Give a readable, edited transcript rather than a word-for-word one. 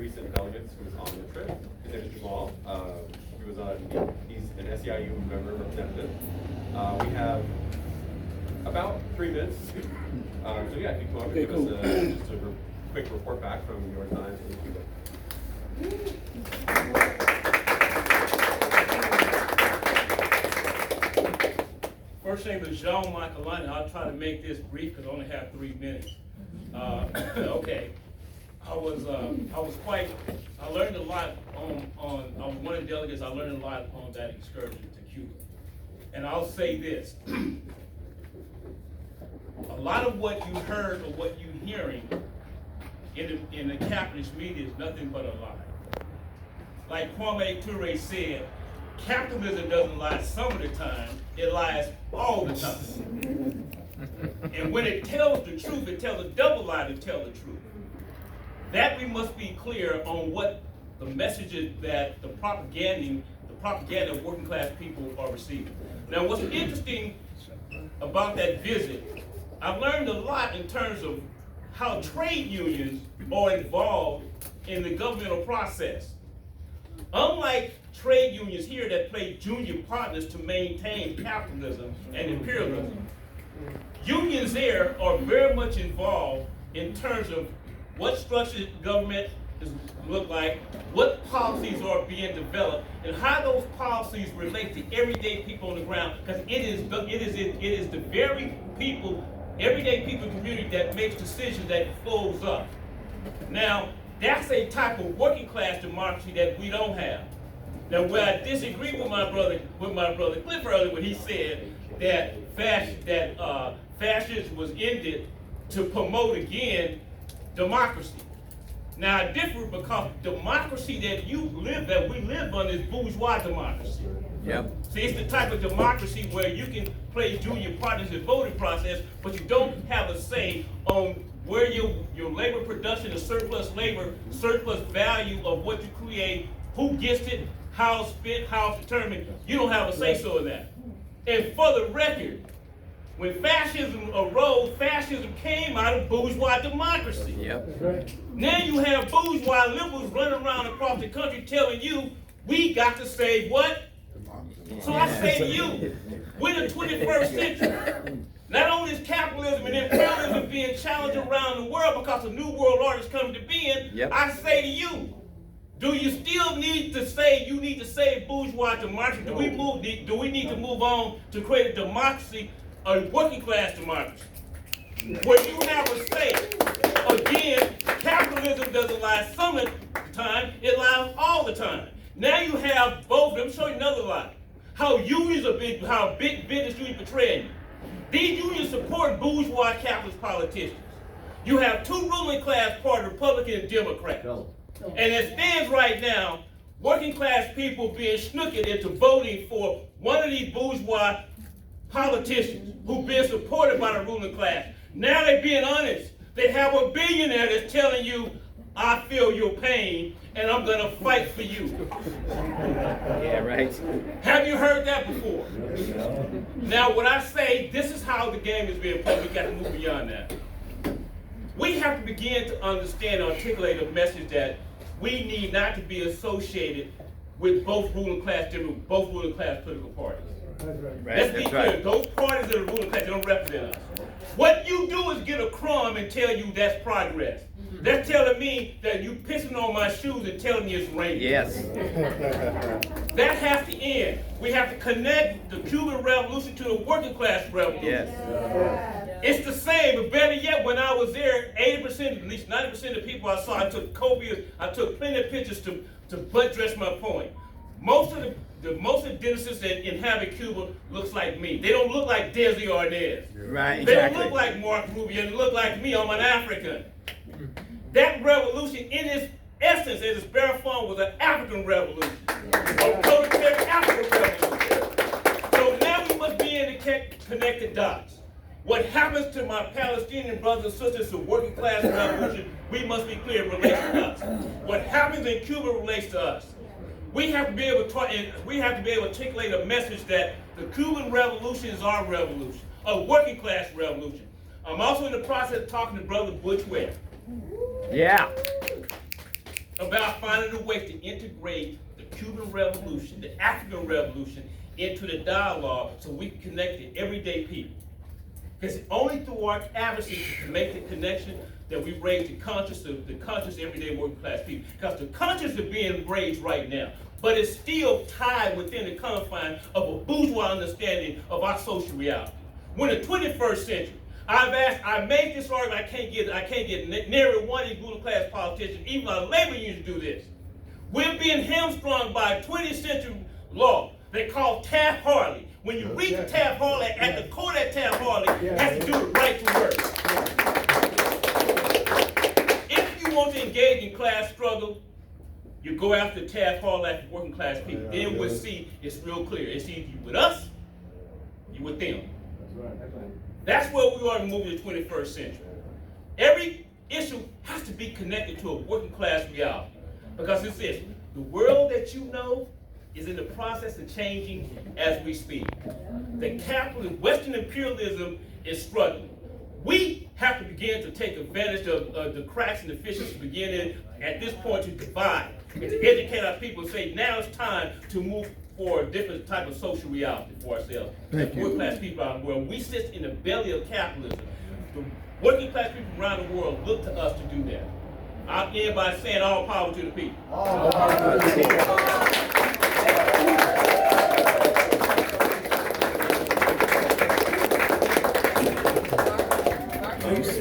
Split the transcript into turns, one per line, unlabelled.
recent delegates who was on the trip. His name is Jamoo. He's an SEIU member representative. We have about 3 minutes to speak. So yeah, if you come over, give us just a quick report back from your times in Cuba.
First name is Jamoo. I'll try to make this brief because I only have 3 minutes. Okay. I learned a lot I was one of the delegates. I learned a lot on that excursion to Cuba. And I'll say this. A lot of what you heard or what you're hearing in the capitalist media is nothing but a lie. Like Kwame Ture said, capitalism doesn't lie some of the time, it lies all the time. And when it tells the truth, it tells a double lie to tell the truth. That we must be clear on what the messages that the propaganda of working class people are receiving. Now what's interesting about that visit, I've learned a lot in terms of how trade unions are involved in the governmental process. Unlike trade unions here that play junior partners to maintain capitalism and imperialism, unions there are very much involved in terms of what structure government look like, what policies are being developed, and how those policies relate to everyday people on the ground. Because it is the very people, everyday people in the community that makes decisions that flows up. Now, that's a type of working class democracy that we don't have. Now, where I disagree with my brother Cliff earlier when he said that fascism was ended to promote again democracy. Now, I differ because democracy that we live on is bourgeois democracy.
Yep.
See, it's the type of democracy where you can play junior partners in the voting process, but you don't have a say on where your labor production, the surplus labor, surplus value of what you create, who gets it, how it's spent, how it's determined. You don't have a say-so in that. And for the record, when fascism arose, fascism came out of bourgeois democracy.
Yep.
Now you have bourgeois liberals running around across the country telling you, we got to save what? So I say to you, we're the 21st century. Not only is capitalism and imperialism being challenged around the world because the new world order is coming to being,
Yep.
I say to you, do you still need to say you need to save bourgeois democracy? Do we need to move on to create a democracy, a working class democracy, where you have a say? Again, capitalism doesn't lie some of the time, it lies all the time. Now you have both. Let me show you another lie. How unions are how big business unions betray you. These unions support bourgeois capitalist politicians. You have two ruling class parties, Republican and Democrat. And as it stands right now, working class people being snookered into voting for one of these bourgeois politicians who've been supported by the ruling class. Now they're being honest. They have a billionaire that's telling you, I feel your pain and I'm gonna fight for you.
Yeah, right.
Have you heard that before? Now when I say this is how the game is being played, we got to move beyond that. We have to begin to understand and articulate a message that we need not to be associated with both ruling class political parties.
Right.
Let's be
That's
clear,
right.
those parties that are ruling class, they don't represent us. What you do is get a crumb and tell you that's progress. That's telling me that you pissing on my shoes and telling me it's raining.
Yes.
That has to end. We have to connect the Cuban Revolution to the working class revolution.
Yes.
It's the same, but better yet, when I was there, 80%, at least 90% of the people I saw, I took plenty of pictures to butt dress my point. Most of the dentists that inhabit Cuba looks like me. They don't look like Desi Arnaz.
Right, exactly.
They don't look like Mark Rubio. They look like me. I'm an African. That revolution, in its essence, as its bare form, was an African revolution. A proletarian African revolution. So now we must begin to connect the dots. What happens to my Palestinian brothers and sisters who working class revolution, we must be clear, relates to us. What happens in Cuba relates to us. We have to be able to articulate a message that the Cuban Revolution is our revolution, a working class revolution. I'm also in the process of talking to Brother Butch Ware.
Yeah.
about finding a way to integrate the Cuban Revolution, the African Revolution, into the dialogue so we can connect to everyday people. Because only through our advocacy can make the connection that we raise the conscious everyday working class people. Because the conscious are being raised right now, but it's still tied within the confines of a bourgeois understanding of our social reality. When the 21st century, I made this argument, I can't get nary one of these ruling class politicians, even our labor unions do this. We're being hamstrung by a 20th century law they call Taft-Hartley. When you read the Taft-Hartley, at the core of that Taft-Hartley has to do with right to work. If you want to engage in class struggle, you go after Taft-Hartley after working class people. Then we'll see it's real clear. It's either you with us or you with them. That's where we are to move to the 21st century. Every issue has to be connected to a working class reality. Because it's this, the world that you know is in the process of changing as we speak. The capitalist, Western imperialism is struggling. We have to begin to take advantage of the cracks and deficiencies beginning at this point to divide and to educate our people and say now it's time to move for a different type of social reality for ourselves. Working class people out in the world. We sit in the belly of capitalism. The working class people around the world look to us to do that. I'll end by saying all power to the people.